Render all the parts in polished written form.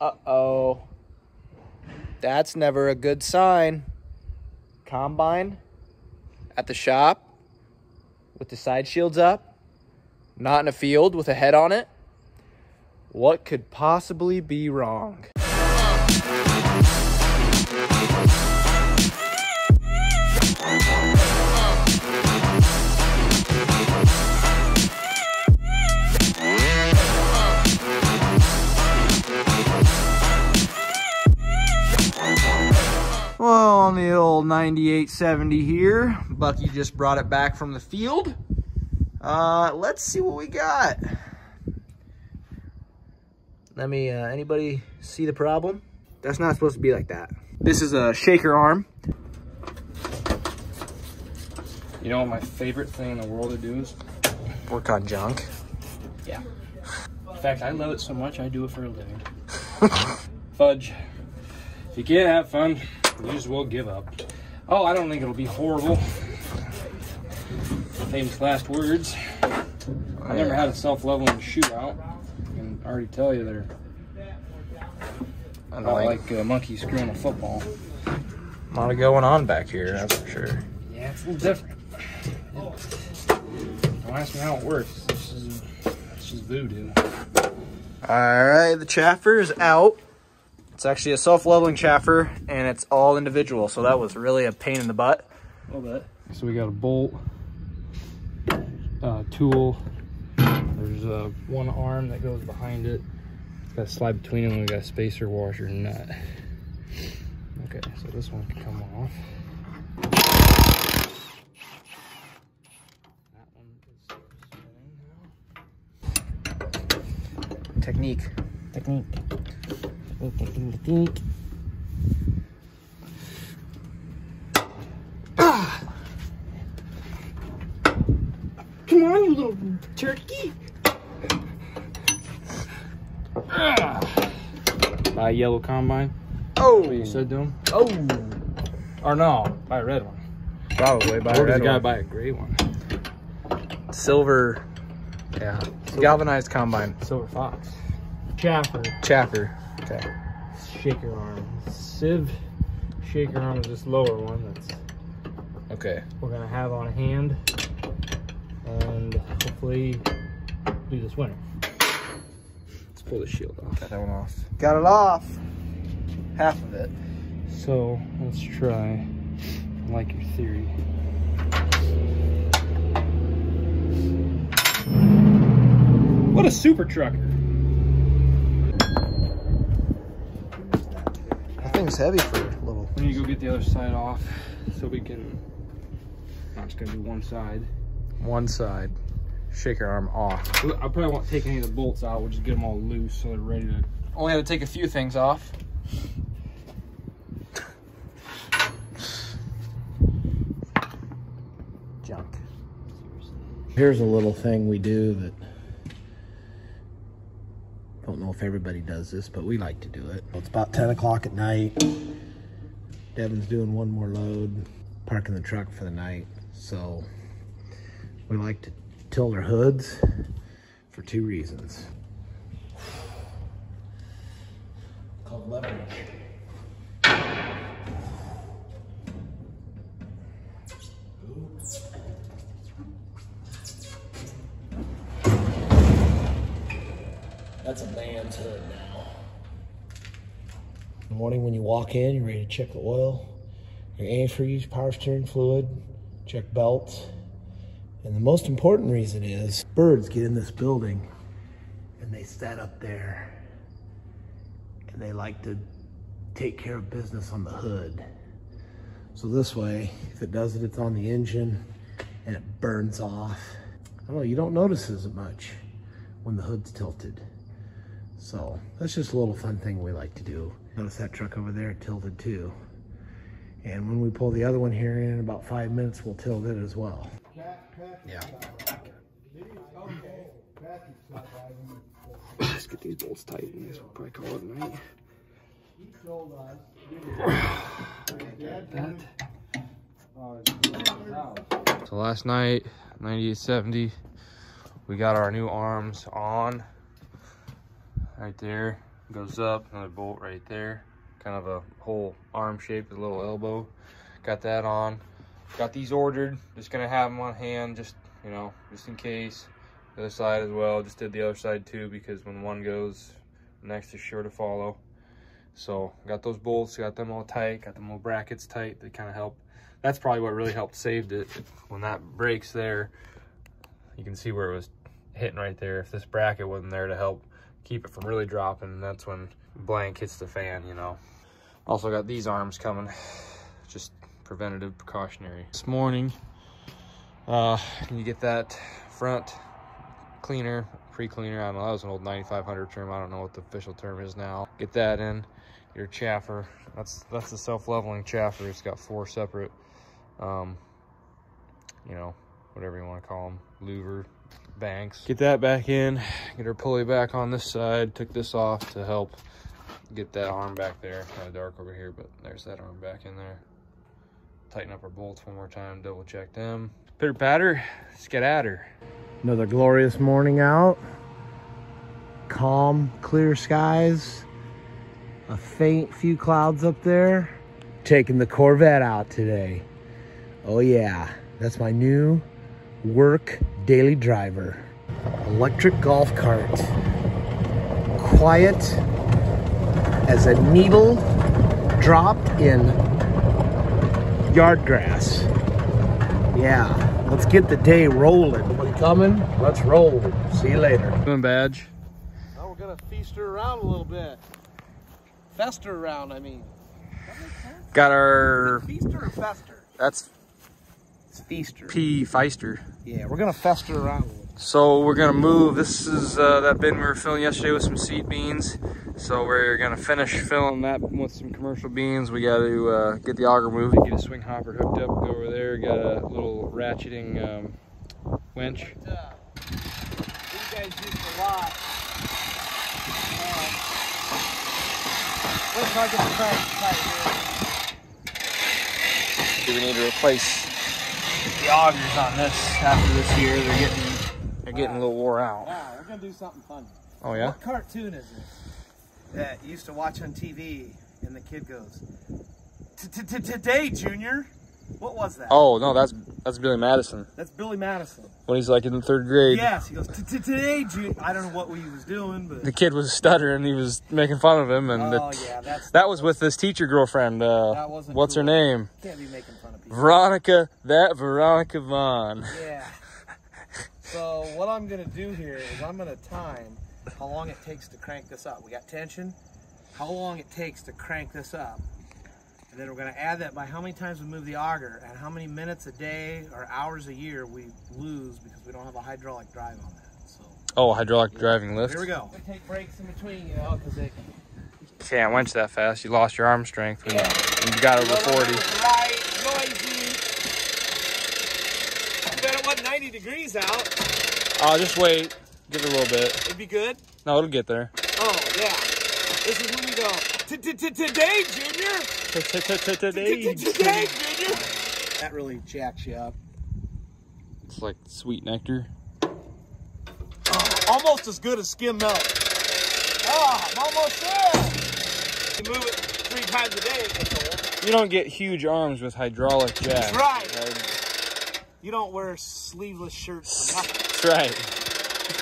Uh-oh. That's never a good sign. Combine at the shop with the side shields up, not in a field with a head on it. What could possibly be wrong? Well, on the old 9870 here, Bucky just brought it back from the field. Let's see what we got. Let me, anybody see the problem? That's not supposed to be like that. This is a shaker arm. You know what my favorite thing in the world to do is? Work on junk. Yeah. In fact, I love it so much, I do it for a living. Fudge. If you can't have fun, you just will give up. Oh, I don't think it'll be horrible. Famous last words. I never had a self-leveling shootout. I can already tell you they're not like monkeys screwing a football. A lot of going on back here, that's for sure. Yeah, it's a little different. Don't ask me how it works. It's just voodoo. All right, the chaffer is out. It's actually a self-leveling chaffer, and it's all individual, so that was really a pain in the butt. A little bit. So we got a bolt, tool. There's one arm that goes behind it. It's got a slide between them. We got a spacer, washer, and nut. Okay, so this one can come off. That one is spinning now. Technique. Ah! Come on, you little turkey! Buy a yellow combine. Oh! What you said to him? Oh! Or no, buy a red one. Probably buy a Or does red the guy one. buy a gray one? Silver. Yeah. Galvanized combine. Silver Fox. Chaffer. Chaffer. Okay. Shaker arm. Sieve shaker arm is this lower one that's Okay. we're gonna have on hand and hopefully do this winter. Let's pull the shield off. Got that one off. Got it off. Half of it. So let's try. I like your theory. What a super trucker. That thing's heavy for a little. We need to go get the other side off so we can. I'm just gonna do one side. One side. Shaker arm off. I probably won't take any of the bolts out. We'll just get them all loose so they're ready to. Only had to take a few things off. Junk. Here's a little thing we do that, don't know if everybody does this, but we like to do it. It's about 10 o'clock at night. Devin's doing one more load, parking the truck for the night. So we like to tilt our hoods for two reasons. Called leverage. That's a man's hood now. In the morning when you walk in, you're ready to check the oil, your antifreeze, power steering fluid, check belts. And the most important reason is birds get in this building and they set up there and they like to take care of business on the hood. So this way, if it does it, it's on the engine and it burns off. I don't know, you don't notice as much when the hood's tilted. So that's just a little fun thing we like to do. Notice that truck over there tilted too. And when we pull the other one here in about 5 minutes, we'll tilt it as well. Yeah. Let's get these bolts tight and we'll probably call it a night. So last night, 9870, we got our new arms on right there. goes up, another bolt right there. Kind of a whole arm shape with a little elbow. Got that on. Got these ordered. Just gonna have them on hand, just, you know, just in case. The other side as well. Just did the other side too, because when one goes, the next is sure to follow. So got those bolts, got them all tight, got them little brackets tight. They kind of help. That's probably what really helped saved it. When that breaks there, you can see where it was hitting right there. If this bracket wasn't there to help keep it from really dropping, that's when blank hits the fan, you know. Also got these arms coming, just preventative, precautionary. This morning, you get that front cleaner, pre-cleaner. I don't know, that was an old 9500 term. I don't know what the official term is now. Get that in. Your chaffer. That's the self-leveling chaffer. It's got 4 separate, you know, whatever you want to call them, louver banks. Get that back in. Get our pulley back on this side. Took this off to help get that arm back there. Kind of dark over here, but there's that arm back in there. Tighten up our bolts one more time. Double check them. Pitter patter. Let's get at her. Another glorious morning out. Calm, clear skies. A faint few clouds up there. Taking the Corvette out today. Oh yeah, that's my new work daily driver. Electric golf cart. Quiet as a needle dropped in yard grass. Yeah, let's get the day rolling. Nobody coming? Let's roll. See you later. Doing badge. Now we're gonna feast her around a little bit. Fester around, I mean. Got our... Feaster or fester? That's It's feaster. P. Feister. Yeah, we're gonna fester around a little. So we're gonna move. This is that bin we were filling yesterday with some seed beans. So we're gonna finish filling that with some commercial beans. We got to get the auger moved. Get a swing hopper hooked up. Go over there. Got a little ratcheting winch. These guys used a lot. Wait till I get the crank tight here. Do we need to replace the augers on this after this year? They're getting a little wore out. Wow, we're gonna do something fun. Oh yeah? What cartoon is this that you used to watch on TV and the kid goes, "Today, Junior"? What was that? Oh no, that's Billy Madison. That's Billy Madison. When he's like in the 3rd grade. Yes, he goes, "Today, Junior." I don't know what he was doing, but The kid was stuttering. He was making fun of him, and that was with his teacher girlfriend. That wasn't what's her cool. name? Can't be making fun of people. Veronica. That Veronica Vaughn. Yeah. So what I'm gonna do here is I'm gonna time how long it takes to crank this up. We got tension. How long it takes to crank this up. And then we're going to add that by how many times we move the auger and how many minutes a day or hours a year we lose because we don't have a hydraulic drive on that. So. Oh, hydraulic driving lift. Here we go. We take breaks in between, you know, because they can't winch that fast. You lost your arm strength when you got over 40. Right, noisy. I bet it wasn't 90 degrees out. Oh, just wait. Give it a little bit. It'd be good. No, it'll get there. Oh, yeah. This is when we go, "Today, Junior." Today, Junior. That really jacks you up. It's like sweet nectar. Oh, almost as good as skim milk. Oh, I'm almost there. You move it 3 times a day, it gets old. You don't get huge arms with hydraulic jacks. That's right. You don't wear sleeveless shirts for nothing. That's right.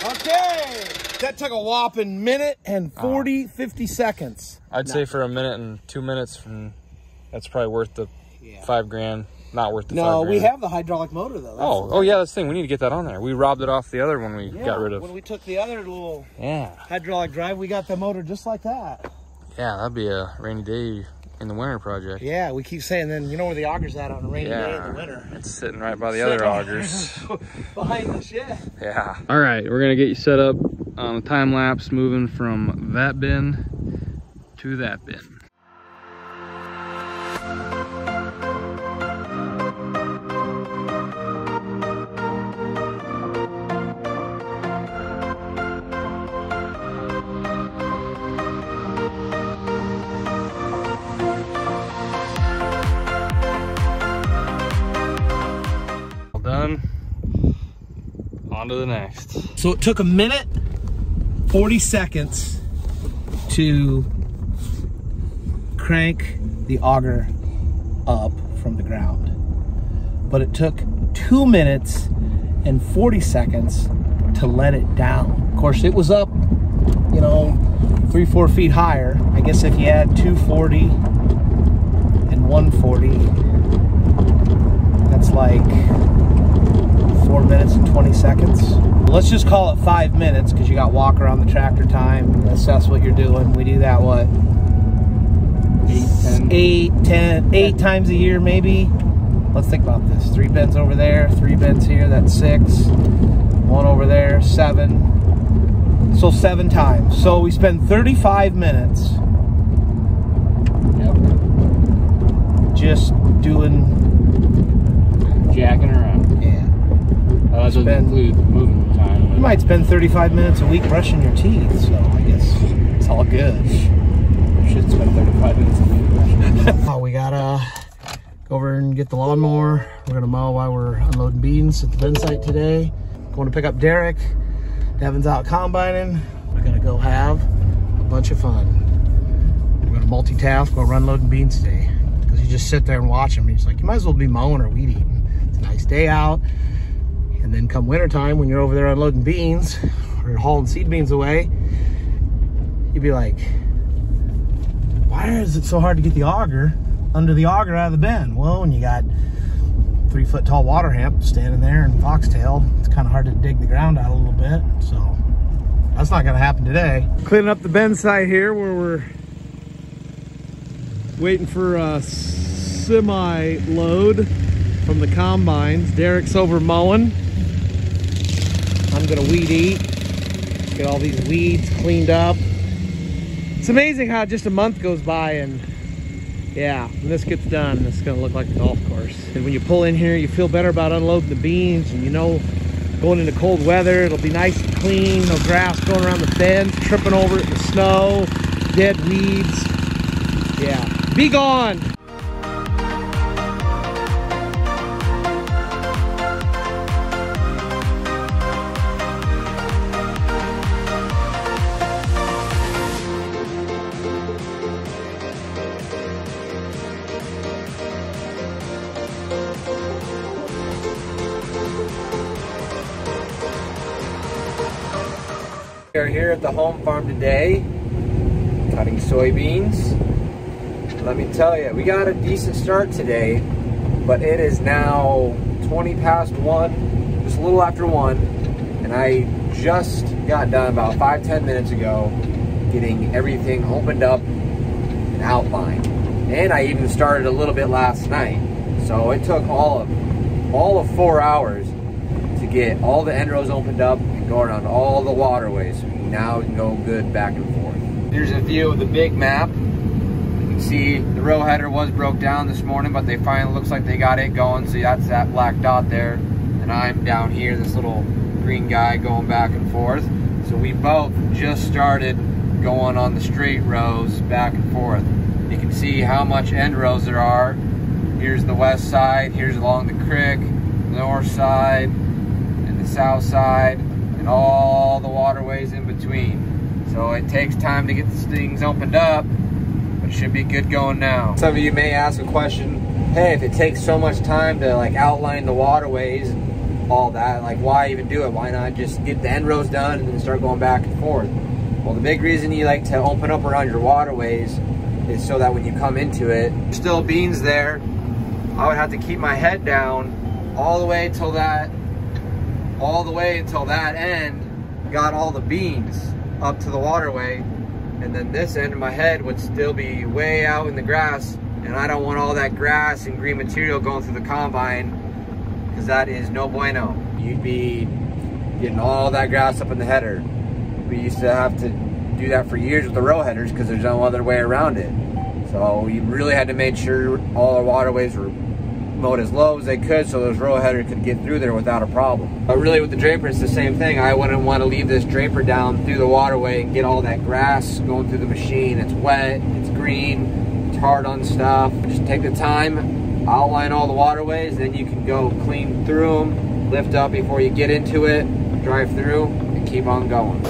Okay. That took a whopping minute and 50 seconds. I'd say for a minute and 2 minutes, that's probably worth the $5 grand. Not worth the $5 grand. No, we have the hydraulic motor though. Oh yeah, that's the thing. We need to get that on there. We robbed it off the other one we got rid of. When we took the other little hydraulic drive, we got the motor just like that. Yeah, that'd be a rainy day in the winter project. Yeah, we keep saying then, you know where the auger's at on a rainy day in the winter. It's sitting right by the other augers. Behind the shed. Yeah. All right, we're going to get you set up on a time lapse moving from that bin to that bin. Done. On to the next. So it took a minute, 40 seconds to crank the auger up from the ground, but it took 2 minutes and 40 seconds to let it down. Of course, it was up, you know, 3-4 feet higher. I guess if you had 240 and 140, that's like 4 minutes and 20 seconds. Let's just call it 5 minutes, because you got walk around the tractor time, assess what you're doing. We do that, what? 8 times a year, maybe. Let's think about this. 3 bends over there, 3 bends here, that's 6. 1 over there, 7. So 7 times. So we spend 35 minutes just doing jacking around. Yeah. That doesn't include moving time. You might spend 35 minutes a week brushing your teeth, so I guess it's all good. Should spend 35 minutes a week brushing. We gotta go over and get the lawnmower. We're gonna mow while we're unloading beans at the bin site today. Going to pick up Derek. Devin's out combining. We're gonna go have a bunch of fun. We're gonna multitask while we're unloading beans today. Because you just sit there and watch them. And it's like, you might as well be mowing or weed eating. It's a nice day out. And then come wintertime, when you're over there unloading beans or hauling seed beans away, you'd be like, why is it so hard to get the auger under the auger out of the bin? Well, when you got 3 foot tall water hemp standing there and foxtail, it's kind of hard to dig the ground out a little bit. So that's not gonna happen today. Cleaning up the bin site here where we're waiting for a semi load from the combines. Derek's over mowing. I'm gonna weed eat, get all these weeds cleaned up. It's amazing how just a month goes by, and yeah, when this gets done, it's gonna look like a golf course. And when you pull in here, you feel better about unloading the beans, and you know, going into cold weather, it'll be nice and clean, no grass going around the fence, tripping over it in the snow, dead weeds. Yeah, be gone. We are here at the home farm today, cutting soybeans. Let me tell you, we got a decent start today, but it is now 20 past 1, just a little after 1, and I just got done about 5-10 minutes ago getting everything opened up and outlined. And I even started a little bit last night. So it took all of 4 hours to get all the end rows opened up and go around all the waterways. So now we can go good back and forth. Here's a view of the big map. You can see the row header was broke down this morning, but they finally looks like they got it going. So that's that black dot there. And I'm down here, this little green guy going back and forth. So we both just started going on the straight rows back and forth. You can see how much end rows there are. Here's the west side, here's along the creek, the north side, and the south side, and all the waterways in between. So it takes time to get these things opened up, but it should be good going now. Some of you may ask a question, hey, if it takes so much time to like outline the waterways and all that, like why even do it? Why not just get the end rows done and then start going back and forth? Well, the big reason you like to open up around your waterways is so that when you come into it, there's still beans there. I would have to keep my head down all the way until that end got all the beans up to the waterway, and then this end of my head would still be way out in the grass, and I don't want all that grass and green material going through the combine, because that is no bueno. You'd be getting all that grass up in the header. We used to have to do that for years with the row headers because there's no other way around it. So you really had to make sure all our waterways were mowed as low as they could so those row headers could get through there without a problem. But really with the draper, it's the same thing. I wouldn't want to leave this draper down through the waterway and get all that grass going through the machine. It's wet, it's green, it's hard on stuff. Just take the time, outline all the waterways, then you can go clean through them, lift up before you get into it, drive through, and keep on going.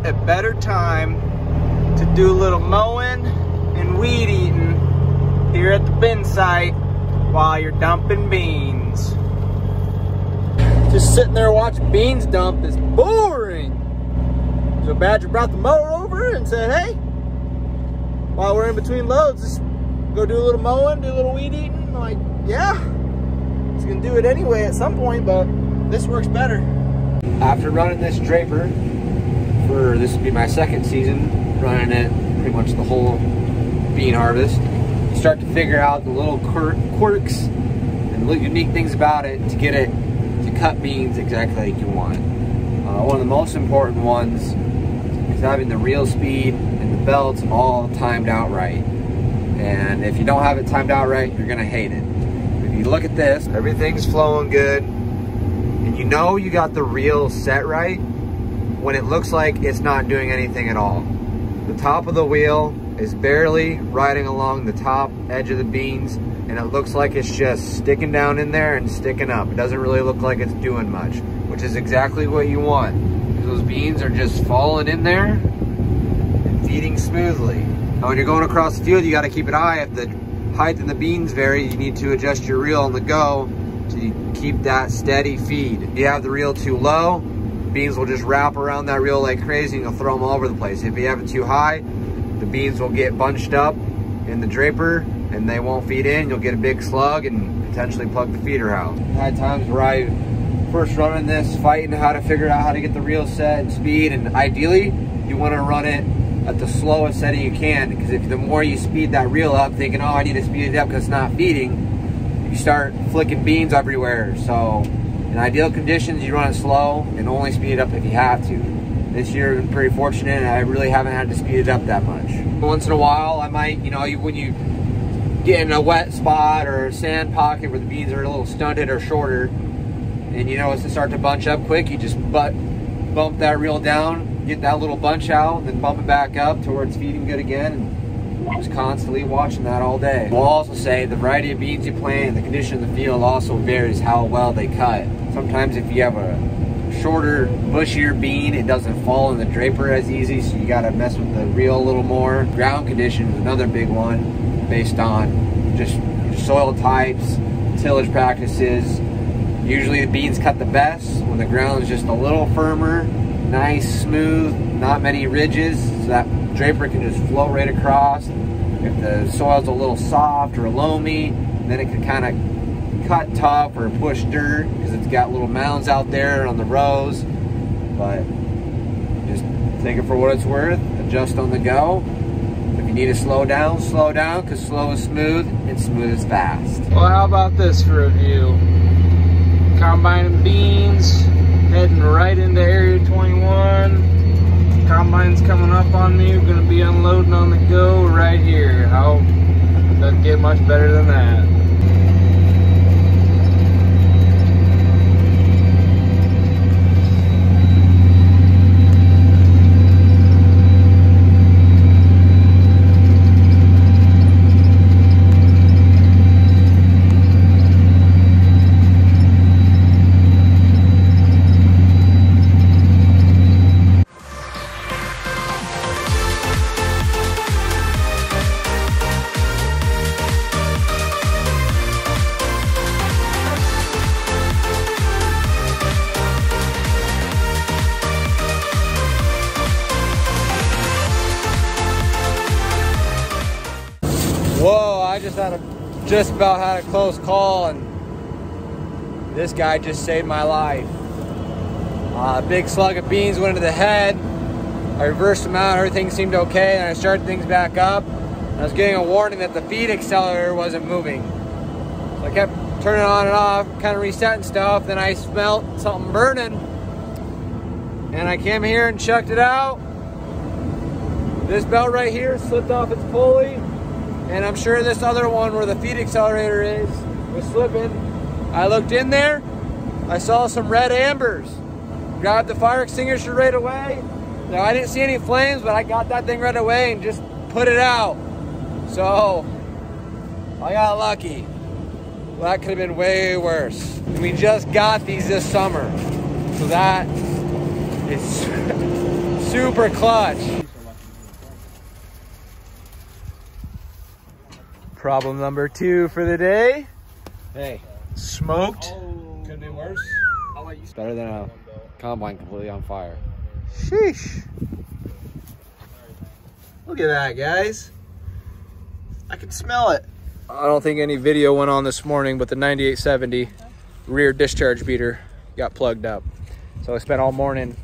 a better time to do a little mowing and weed eating here at the bin site while you're dumping beans. Just sitting there watching beans dump is boring. So Badger brought the mower over and said, hey, while we're in between loads, just go do a little mowing, do a little weed eating. I'm like, yeah, it's gonna do it anyway at some point, but this works better. After running this draper for, this will be my second season, running it pretty much the whole bean harvest, you start to figure out the little quirks and little unique things about it to get it to cut beans exactly like you want. One of the most important ones is having the reel speed and the belts all timed out right. And if you don't have it timed out right, you're gonna hate it. If you look at this, everything's flowing good, and you know you got the reel set right when it looks like it's not doing anything at all. The top of the wheel is barely riding along the top edge of the beans, and it looks like it's just sticking down in there and sticking up. It doesn't really look like it's doing much, which is exactly what you want. Those beans are just falling in there and feeding smoothly. Now, when you're going across the field, you got to keep an eye. If the height in the beans vary, you need to adjust your reel on the go to keep that steady feed. If you have the reel too low, beans will just wrap around that reel like crazy and you'll throw them all over the place. If you have it too high, the beans will get bunched up in the draper and they won't feed in. You'll get a big slug and potentially plug the feeder out. I had times where I first running this, fighting how to figure out how to get the reel set and speed, and ideally you want to run it at the slowest setting you can, because if the more you speed that reel up thinking, oh, I need to speed it up because it's not feeding, you start flicking beans everywhere. So in ideal conditions, you run it slow and only speed it up if you have to. This year I've been pretty fortunate and I really haven't had to speed it up that much. Once in a while I might, you know, when you get in a wet spot or a sand pocket where the beans are a little stunted or shorter and you notice it start to bunch up quick, you just bump that reel down, get that little bunch out, then bump it back up to where it's feeding good again, and just constantly watching that all day. We'll also say the variety of beans you plant and the condition of the field also varies how well they cut. Sometimes if you have a shorter, bushier bean, it doesn't fall in the draper as easy, so you gotta mess with the reel a little more. Ground condition is another big one based on just soil types, tillage practices. Usually the beans cut the best when the ground is just a little firmer, nice, smooth, not many ridges, so that draper can just flow right across. If the soil's a little soft or loamy, then it can kind of cut tough or push dirt because it's got little mounds out there on the rows. But just take it for what it's worth, adjust on the go. If you need to slow down, because slow is smooth and smooth is fast. Well, how about this for a view? Combining beans, heading right into Area 21. Combine's coming up on me. We're gonna be unloading on the go right here. How doesn't get much better than that. Whoa, I just about had a close call, and this guy just saved my life. A big slug of beans went into the head. I reversed them out, everything seemed okay, and I started things back up. I was getting a warning that the feed accelerator wasn't moving. So I kept turning it on and off, kind of resetting stuff, then I smelled something burning, and I came here and checked it out. This belt right here slipped off its pulley, and I'm sure this other one where the feed accelerator is was slipping. I looked in there, I saw some red ambers. Grabbed the fire extinguisher right away. Now I didn't see any flames, but I got that thing right away and just put it out. So I got lucky. Well, that could have been way worse. And we just got these this summer. So that is Super clutch. Problem number 2 for the day. Hey, Smoked. could be worse. It's better than a combine completely on fire. Sheesh. Look at that, guys. I can smell it. I don't think any video went on this morning, but the 9870 rear discharge beater got plugged up. So I spent all morning,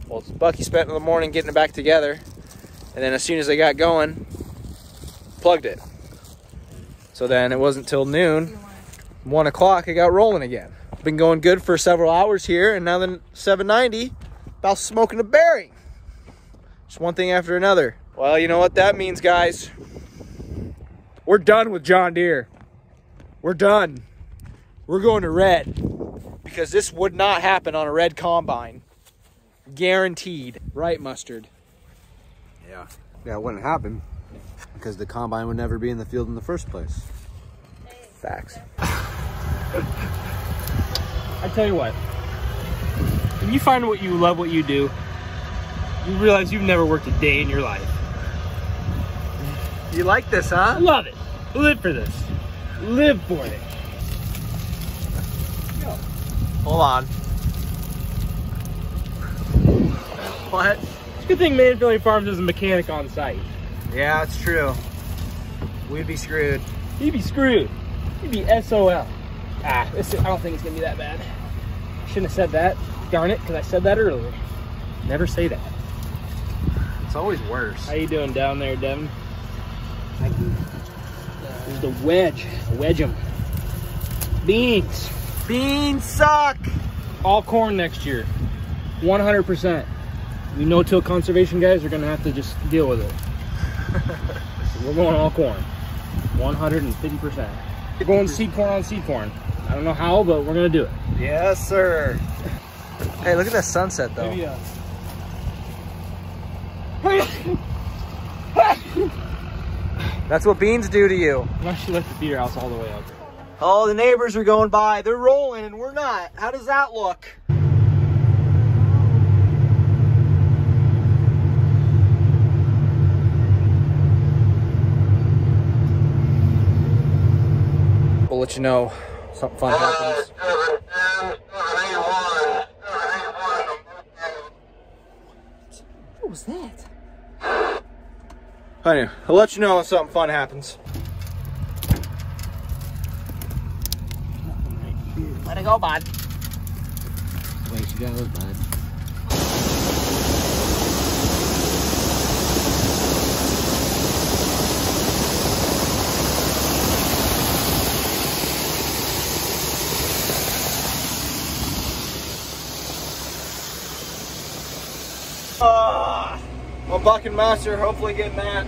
well, Bucky spent the morning getting it back together. And then as soon as I got going, plugged it. So then it wasn't till noon, 1 o'clock, it got rolling again. Been going good for several hours here, and now the 790 about smoking a bearing. Just one thing after another. Well, you know what that means, guys. We're done with John Deere. We're done. We're going to red, because this would not happen on a red combine. Guaranteed. Right, Mustard? Yeah, it wouldn't happen because the combine would never be in the field in the first place. Facts. I tell you what, if you find what you love what you do, you realize you've never worked a day in your life. You like this, huh? I love it. Live for this. Live for it. Hold on. What? It's a good thing Manfield Farms is a mechanic on site. Yeah, it's true. We'd be screwed. He'd be screwed. He'd be SOL. I don't think it's gonna be that bad. Shouldn't have said that. Darn it, because I said that earlier. Never say that. It's always worse. How you doing down there, Devin? There's the wedge. Wedge them. Beans. Beans suck. All corn next year. 100%. You no-till conservation guys are gonna have to just deal with it. We're going all corn. 150%. We're going seed corn on seed corn. I don't know how, but we're gonna do it. Yes, sir. Hey, look at that sunset, though. Maybe, That's what beans do to you. I should let the beater house all the way out there. Oh, the neighbors are going by. They're rolling, and we're not. How does that look? We'll let you know something fun happens. What was that? Honey, I'll let you know when something fun happens. Let it go, bud. Way she goes, bud. Well, Buck and Master, hopefully getting that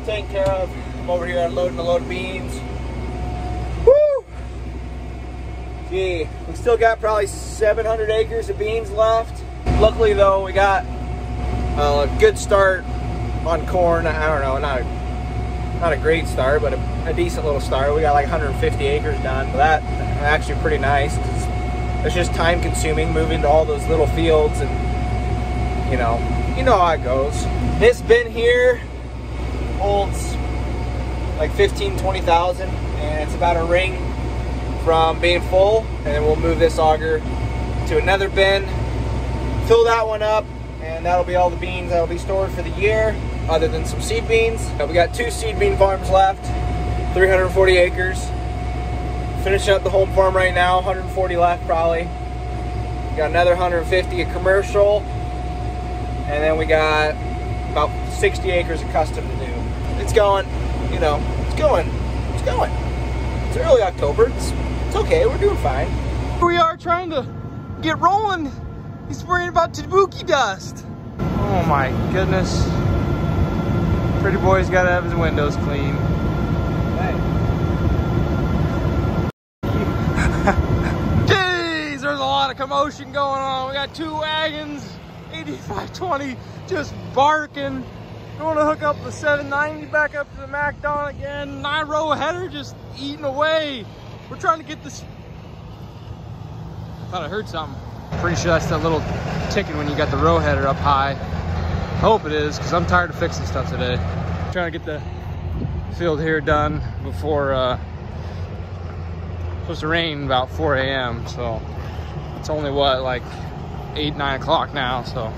taken care of. I'm over here unloading a load of beans. Woo! Gee, we still got probably 700 acres of beans left. Luckily though, we got a good start on corn. I don't know, not a great start, but a decent little start. We got like 150 acres done, but that's actually pretty nice. It's just time consuming moving to all those little fields, and you know how it goes. This bin here holds like 20,000, and it's about a ring from being full. And then we'll move this auger to another bin, fill that one up, and that'll be all the beans that'll be stored for the year, other than some seed beans. We got 2 seed bean farms left, 340 acres. Finishing up the home farm right now, 140 left probably. Got another 150 of commercial, and then we got about 60 acres of custom to do. It's going, you know, it's going. It's early October, it's okay, we're doing fine. Here we are trying to get rolling. He's worrying about Tabuki dust. Oh my goodness. Pretty boy's gotta have his windows clean. Jeez, there's a lot of commotion going on. We got 2 wagons, 8520 just barking. Going to hook up the 790 back up to the MacDon again. 9-row header just eating away. We're trying to get this. I thought I heard something. Pretty sure that's that little ticking when you got the row header up high. Hope it is, because I'm tired of fixing stuff today. Trying to get the field here done before supposed to rain about 4 a.m. So it's only what, like 8, 9 o'clock now. So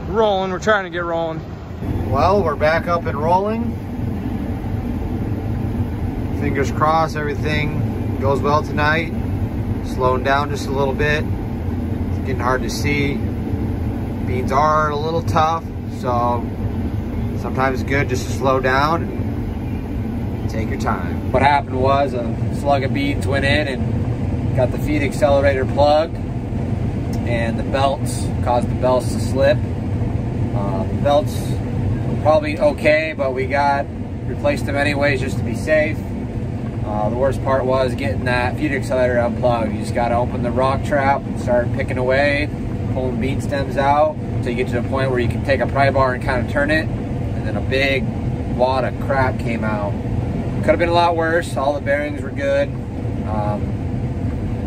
rolling, we're trying to get rolling. Well, we're back up and rolling. Fingers crossed everything goes well tonight. Slowing down just a little bit. It's getting hard to see. Beans are a little tough, so sometimes it's good just to slow down and take your time. What happened was a slug of beans went in and got the feed accelerator plugged, and the belts caused the belts to slip. The belts were probably okay, but we replaced them anyways just to be safe. The worst part was getting that feed accelerator unplugged. You just got to open the rock trap and start picking away, pulling bean stems out until you get to the point where you can take a pry bar and kind of turn it, and then a big wad of crap came out. Could have been a lot worse. All the bearings were good.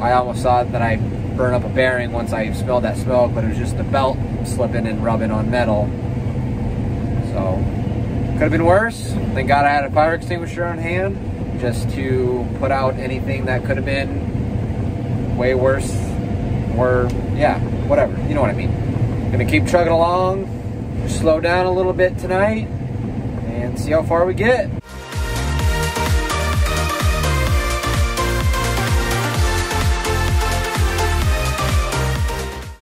I almost thought that I burned up a bearing once I smelled that smoke, but it was just the belt slipping and rubbing on metal. So could have been worse. Thank God I had a fire extinguisher on hand just to put out anything that could have been way worse, or yeah, whatever, you know what I mean. Gonna keep trucking along, slow down a little bit tonight, and see how far we get.